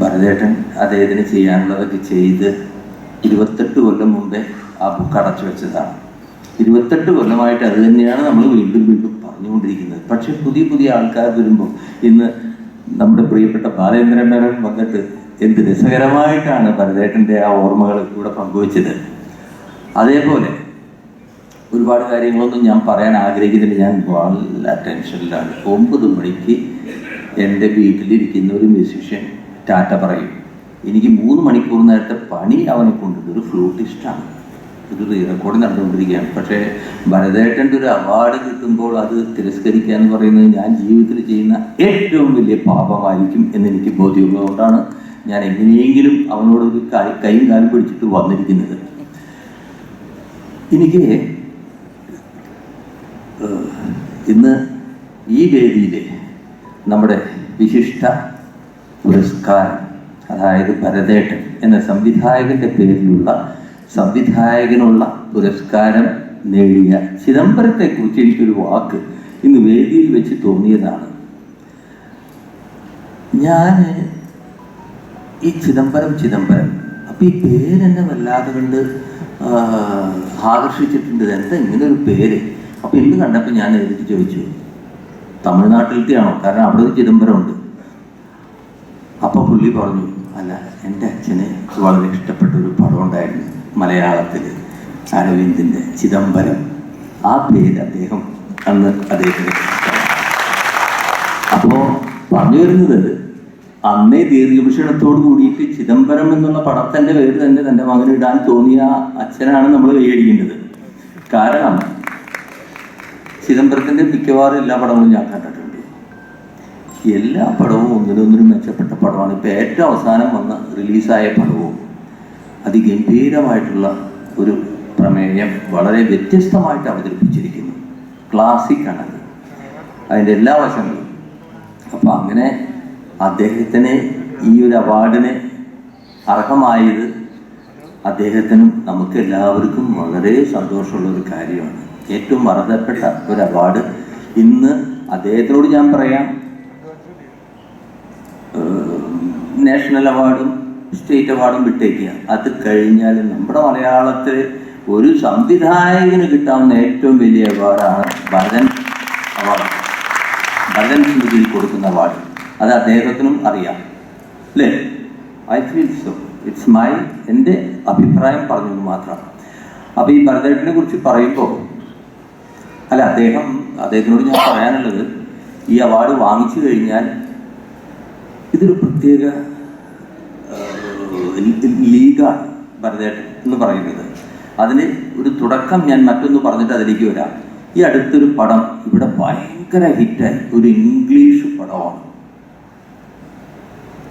ഭരതേട്ടൻ അദ്ദേഹത്തിന് ചെയ്യാനുള്ളതൊക്കെ ചെയ്ത് 28 കൊല്ലം മുമ്പേ ആ ബുക്ക് അടച്ചു വെച്ചതാണ്. 28 കൊല്ലമായിട്ട് അത് തന്നെയാണ് നമ്മൾ വീണ്ടും വീണ്ടും പറഞ്ഞുകൊണ്ടിരിക്കുന്നത്. പക്ഷെ പുതിയ പുതിയ ആൾക്കാർ വരുമ്പോൾ ഇന്ന് നമ്മുടെ പ്രിയപ്പെട്ട ബാലേന്ദ്രൻ മേനോൻ വന്നിട്ട് എന്ത് രസകരമായിട്ടാണ് ഭരതേട്ടൻ്റെ ആ ഓർമ്മകൾ കൂടെ പങ്കുവച്ചത്. അതേപോലെ ഒരുപാട് കാര്യങ്ങളൊന്നും ഞാൻ പറയാൻ ആഗ്രഹിക്കുന്നില്ല. ഞാൻ വളരെ ടെൻഷനിലാണ്. 9 മണിക്ക് എൻ്റെ വീട്ടിലിരിക്കുന്ന ഒരു മ്യൂസീഷ്യൻ ടാറ്റ പറയും. എനിക്ക് 3 മണിക്കൂർ നേരത്തെ പണി അവനെ കൊണ്ടുണ്ട്. ഒരു ഫ്ലൂട്ടിസ്റ്റാണ്, ഒരു റീ റെക്കോർഡ് നടന്നുകൊണ്ടിരിക്കുകയാണ്. പക്ഷേ ഭരതേട്ടൻ്റെ ഒരു അവാർഡ് കിട്ടുമ്പോൾ അത് തിരസ്കരിക്കുക എന്ന് പറയുന്നത് ഞാൻ ജീവിതത്തിൽ ചെയ്യുന്ന ഏറ്റവും വലിയ പാപമായിരിക്കും എന്നെനിക്ക് ബോധ്യമുള്ളതുകൊണ്ടാണ് ഞാൻ എങ്ങനെയെങ്കിലും അവനോടൊരു കൈയും കാലും പിടിച്ചിട്ട് വന്നിരിക്കുന്നത്. എനിക്ക് ഇന്ന് ഈ വേദിയിൽ നമ്മുടെ വിശിഷ്ട പുരസ്കാരം, അതായത് ഭരതേട്ടൻ എന്ന സംവിധായകൻ്റെ പേരിലുള്ള സംവിധായകനുള്ള പുരസ്കാരം നേടിയ ചിദംബരത്തെക്കുറിച്ച് എനിക്കൊരു വാക്ക് ഇന്ന് വേദിയിൽ വെച്ച് തോന്നിയതാണ്. ഞാൻ ഈ ചിദംബരം അപ്പം ഈ പേരെന്നെ വല്ലാതെ കണ്ട് ആകർഷിച്ചിട്ടുണ്ട്. എന്താ ഇങ്ങനെ ഒരു പേര്? അപ്പം ഇന്ന് കണ്ടപ്പോൾ ഞാൻ എഴുതി ചോദിച്ചു, തമിഴ്നാട്ടിലത്തെയാണോ? കാരണം അവിടെ ഒരു ചിദംബരമുണ്ട്. അപ്പോൾ പുള്ളി പറഞ്ഞു, അല്ല, എൻ്റെ അച്ഛന് വളരെ ഇഷ്ടപ്പെട്ട ഒരു പടം ഉണ്ടായിരുന്നു മലയാളത്തിൽ, അരവിന്ദിൻ്റെ ചിദംബരം. ആ പേര് അദ്ദേഹം അന്ന് അദ്ദേഹത്തിന്. അപ്പോൾ പറഞ്ഞു വരുന്നത്, അന്നേ ദീർഘവീക്ഷണത്തോട് കൂടിയിട്ട് ചിദംബരം എന്നുള്ള പടത്തിൻ്റെ പേര് തന്നെ തൻ്റെ മകന് ഇടാൻ തോന്നിയ അച്ഛനാണ് നമ്മൾ കൈയടിക്കേണ്ടത്. കാരണം ചിദംബരത്തിൻ്റെ മിക്കവാറും എല്ലാ പടങ്ങളും ഞാൻ കണ്ടിട്ടുണ്ട്. എല്ലാ പടവും ഒന്നിനൊന്നിനും മെച്ചപ്പെട്ട പടമാണ്. ഇപ്പോൾ ഏറ്റവും അവസാനം വന്ന റിലീസായ പടവും അതിഗംഭീരമായിട്ടുള്ള ഒരു പ്രമേയം വളരെ വ്യത്യസ്തമായിട്ട് അവതരിപ്പിച്ചിരിക്കുന്നു. ക്ലാസിക്കാണത്, അതിൻ്റെ എല്ലാ വശങ്ങളും. അപ്പോൾ അങ്ങനെ അദ്ദേഹത്തിന് ഈ ഒരു അവാർഡിന് അർഹമായത് അദ്ദേഹത്തിനും നമുക്ക് എല്ലാവർക്കും വളരെ സന്തോഷമുള്ള ഒരു കാര്യമാണ്. ഏറ്റവും അർഹതപ്പെട്ട ഒരു അവാർഡ്. ഇന്ന് അദ്ദേഹത്തിനോട് ഞാൻ പറയാം, നാഷണൽ അവാർഡും സ്റ്റേറ്റ് അവാർഡും വിട്ടേക്കുക. അത് കഴിഞ്ഞാൽ നമ്മുടെ മലയാളത്തിൽ ഒരു സംവിധായകന് കിട്ടാവുന്ന ഏറ്റവും വലിയ അവാർഡാണ് ഭരതൻ അവാർഡ്. ഭരതൻ സ്മൃതിയിൽ കൊടുക്കുന്ന അവാർഡ്. അത് അദ്ദേഹത്തിനും അറിയാം, അല്ലേ? I feel so. It's my, എൻ്റെ അഭിപ്രായം പറഞ്ഞത് മാത്രം. അപ്പോൾ ഈ ഭരതേട്ടനെ കുറിച്ച് പറയുമ്പോൾ, അല്ല, അദ്ദേഹത്തിനോട് ഞാൻ പറയാനുള്ളത്, ഈ അവാർഡ് വാങ്ങിച്ചു കഴിഞ്ഞാൽ ഇതൊരു പ്രത്യേക ലീഗാണ് ഭരതേട്ടൻ എന്ന് പറയുന്നത്. അതിന് ഒരു തുടക്കം ഞാൻ മറ്റൊന്ന് പറഞ്ഞിട്ട് അതിലേക്ക് വരാം. ഈ അടുത്തൊരു പടം ഇവിടെ ഭയങ്കര ഹിറ്റായി, ഒരു ഇംഗ്ലീഷ് പടമാണ്,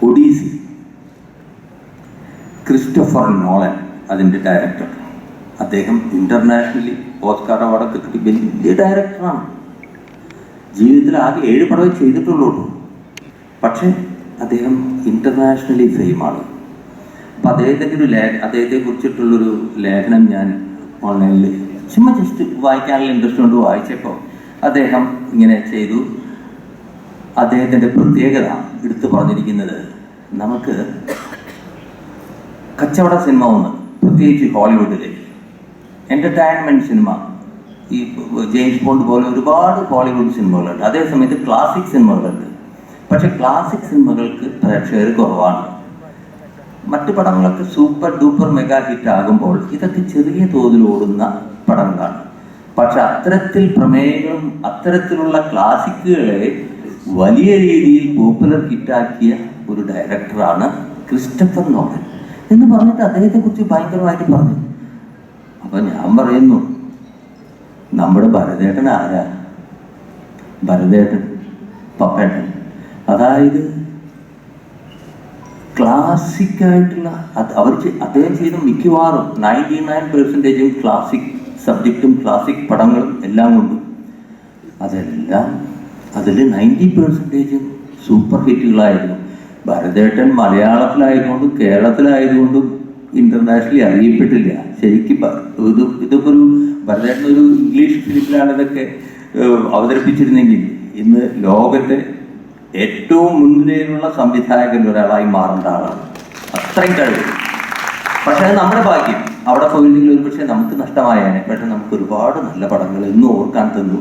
ഒഡീസി. ക്രിസ്റ്റഫർ നോളൻ അതിൻ്റെ ഡയറക്ടർ. അദ്ദേഹം ഇൻ്റർനാഷണലി ഓസ്കാർ അവാർഡൊക്കെ കിട്ടി വലിയ ഡയറക്ടറാണ്. ജീവിതത്തിൽ ആകെ 7 പടമേ ചെയ്തിട്ടുള്ളൂ. പക്ഷേ അദ്ദേഹം ഇൻ്റർനാഷണലി ഫെയിമാണ്. അപ്പം അദ്ദേഹത്തെ കുറിച്ചിട്ടുള്ളൊരു ലേഖനം ഞാൻ ഓൺലൈനിൽ ചുമ്മാ ജസ്റ്റ് വായിക്കാനുള്ള ഇൻട്രസ്റ്റ് കൊണ്ട് വായിച്ചപ്പോൾ അദ്ദേഹം ഇങ്ങനെ ചെയ്തു. അദ്ദേഹത്തിൻ്റെ പ്രത്യേകത എടുത്തു പറഞ്ഞിരിക്കുന്നത്, നമുക്ക് കച്ചവട സിനിമ ഒന്ന്, പ്രത്യേകിച്ച് ഹോളിവുഡിലെ എൻ്റർടൈൻമെൻറ്റ് സിനിമ, ഈ ജെയിംസ് ബോണ്ട് പോലെ ഒരുപാട് ഹോളിവുഡ് സിനിമകളുണ്ട്. അതേസമയത്ത് ക്ലാസിക് സിനിമകളുണ്ട്. പക്ഷെ ക്ലാസിക് സിനിമകൾക്ക് പ്രേക്ഷകർ കുറവാണ്. മറ്റു പടങ്ങളൊക്കെ സൂപ്പർ ഡൂപ്പർ മെഗാ ഹിറ്റ് ആകുമ്പോൾ ഇതൊക്കെ ചെറിയ തോതിൽ ഓടുന്ന പടങ്ങളാണ്. പക്ഷെ അത്തരത്തിൽ പ്രമേയങ്ങളും അത്തരത്തിലുള്ള ക്ലാസിക്കുകളെ വലിയ രീതിയിൽ പോപ്പുലർ ഹിറ്റാക്കിയ ഒരു ഡയറക്ടറാണ് ക്രിസ്റ്റഫർ നോളൻ എന്ന് പറഞ്ഞിട്ട് അദ്ദേഹത്തെക്കുറിച്ച് ഭയങ്കരമായിട്ട് പറഞ്ഞു. അപ്പം ഞാൻ പറയുന്നു, നമ്മുടെ ഭരതേട്ടൻ ആരാ? ഭരതേട്ടൻ പപ്പേട്ടൻ. അതായത് ക്ലാസിക്കായിട്ടുള്ള അദ്ദേഹം ചെയ്ത മിക്കവാറും 99% ക്ലാസിക് സബ്ജക്റ്റും ക്ലാസിക് പടങ്ങളും എല്ലാം കൊണ്ടും അതെല്ലാം അതിൽ 90% സൂപ്പർ ഹിറ്റുകളായിരുന്നു. ഭരതേട്ടൻ മലയാളത്തിലായതുകൊണ്ടും കേരളത്തിലായതുകൊണ്ടും ഇന്റർനാഷണലി അറിയപ്പെട്ടില്ല. ശരിക്കും ഇതൊക്കെ ഒരു ഭരതേട്ടൻ ഒരു ഇംഗ്ലീഷ് ഫിലിമിലാണ് ഇതൊക്കെ അവതരിപ്പിച്ചിരുന്നെങ്കിൽ ഇന്ന് ലോകത്തെ ഏറ്റവും മുൻനിരയിലുള്ള സംവിധായകരിൽ ഒരാളായി മാറേണ്ട ആളാണ്. അത്രയും കഴിവ്. പക്ഷേ അത് നമ്മുടെ ഭാഗ്യം. അവിടെ പോയില്ലെങ്കിൽ ഒരു പക്ഷേ നമുക്ക് നഷ്ടമായേനെ. പക്ഷെ നമുക്ക് ഒരുപാട് നല്ല പടങ്ങൾ എന്നും ഓർക്കാൻ തന്നു.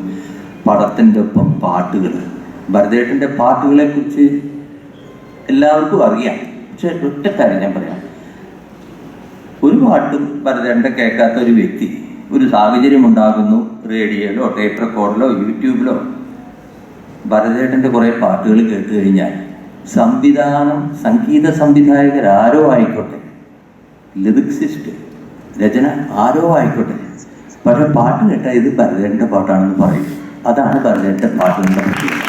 പടത്തിൻ്റെ ഒപ്പം പാട്ടുകൾ, ഭരതേട്ടൻ്റെ പാട്ടുകളെ കുറിച്ച് എല്ലാവർക്കും അറിയാം. പക്ഷെ ഒറ്റ കാര്യം ഞാൻ പറയാം, ഒരു പാട്ടും ഭരതേട്ടൻ്റെ കേൾക്കാത്ത ഒരു വ്യക്തി, ഒരു സാഹചര്യം ഉണ്ടാകുന്നു, റേഡിയോയിലോ ടേപ്പ് റെക്കോർഡിലോ യൂട്യൂബിലോ ഭരതേട്ടൻ്റെ കുറേ പാട്ടുകൾ കേട്ട് കഴിഞ്ഞാൽ സംഗീത സംവിധായകരാരോ ആയിക്കോട്ടെ, ലിറിക്സിസ്റ്റ്, രചന ആരോ ആയിക്കോട്ടെ, പക്ഷെ പാട്ട് കേട്ടാൽ ഇത് ഭരതേട്ടൻ്റെ പാട്ടാണെന്ന് പറയും. അതാണ് ഭരതേട്ടൻ്റെ പാട്ടുകളുടെ പ്രത്യേകത.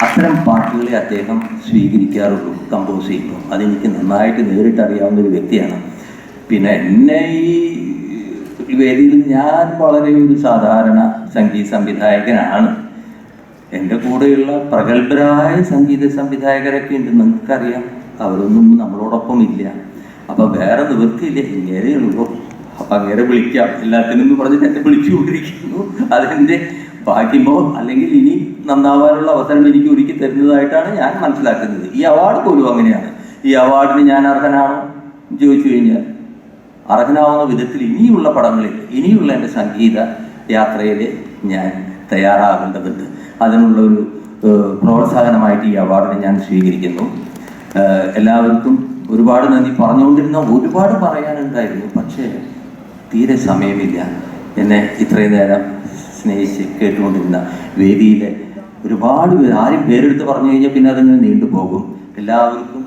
അത്തരം പാട്ടുകളെ അദ്ദേഹം സ്വീകരിക്കാറുള്ളൂ കമ്പോസ് ചെയ്യുമ്പോൾ. അതെനിക്ക് നന്നായിട്ട് നേരിട്ട് അറിയാവുന്ന ഒരു വ്യക്തിയാണ്. പിന്നെ എന്നെ ഈ വേദിയിൽ ഞാൻ വളരെ ഒരു സാധാരണ സംഗീത സംവിധായകനാണ്. എൻ്റെ കൂടെയുള്ള പ്രഗത്ഭരായ സംഗീത സംവിധായകരൊക്കെ ഉണ്ട്, നിങ്ങൾക്കറിയാം. അവരൊന്നും നമ്മളോടൊപ്പം ഇല്ല. അപ്പം വേറെ നിവൃത്തിയില്ല, ഇങ്ങനെ ഉള്ളൂ. അപ്പം അങ്ങനെ വിളിക്കാം എല്ലാത്തിനും എന്ന് പറഞ്ഞിട്ട് എന്നെ വിളിച്ചുകൊണ്ടിരിക്കുന്നു. അതെൻ്റെ ഭാഗ്യമോ അല്ലെങ്കിൽ ഇനി നന്നാവാനുള്ള അവസരം എനിക്ക് ഒരുക്കി തരുന്നതായിട്ടാണ് ഞാൻ മനസ്സിലാക്കുന്നത്. ഈ അവാർഡ് പോലും അങ്ങനെയാണ്. ഈ അവാർഡിന് ഞാൻ അർഹനാണോ ചോദിച്ചു കഴിഞ്ഞാൽ അർഹനാവുന്ന വിധത്തിൽ ഇനിയുള്ള പടങ്ങളിൽ, ഇനിയുള്ള എൻ്റെ സംഗീത യാത്രയിൽ ഞാൻ തയ്യാറാകേണ്ടതുണ്ട്. അതിനുള്ള ഒരു പ്രോത്സാഹനമായിട്ട് ഈ അവാർഡിനെ ഞാൻ സ്വീകരിക്കുന്നു. എല്ലാവർക്കും ഒരുപാട് നന്ദി. പറഞ്ഞുകൊണ്ടിരുന്ന ഒരുപാട് പറയാനുണ്ടായിരുന്നു, പക്ഷേ തീരെ സമയമില്ല. എന്നെ ഇത്രയും നേരം സ്നേഹിച്ച് കേട്ടുകൊണ്ടിരുന്ന വേദിയിലെ ഒരുപാട് പേര്, ആരും പേരെടുത്ത് പറഞ്ഞു കഴിഞ്ഞാൽ പിന്നെ അതിങ്ങനെ നീണ്ടുപോകും. എല്ലാവർക്കും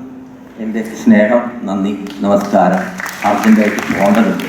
എൻ്റെ സ്നേഹം, നന്ദി, നമസ്കാരം. അർജൻ്റായിട്ട് പോകേണ്ടതുണ്ട്.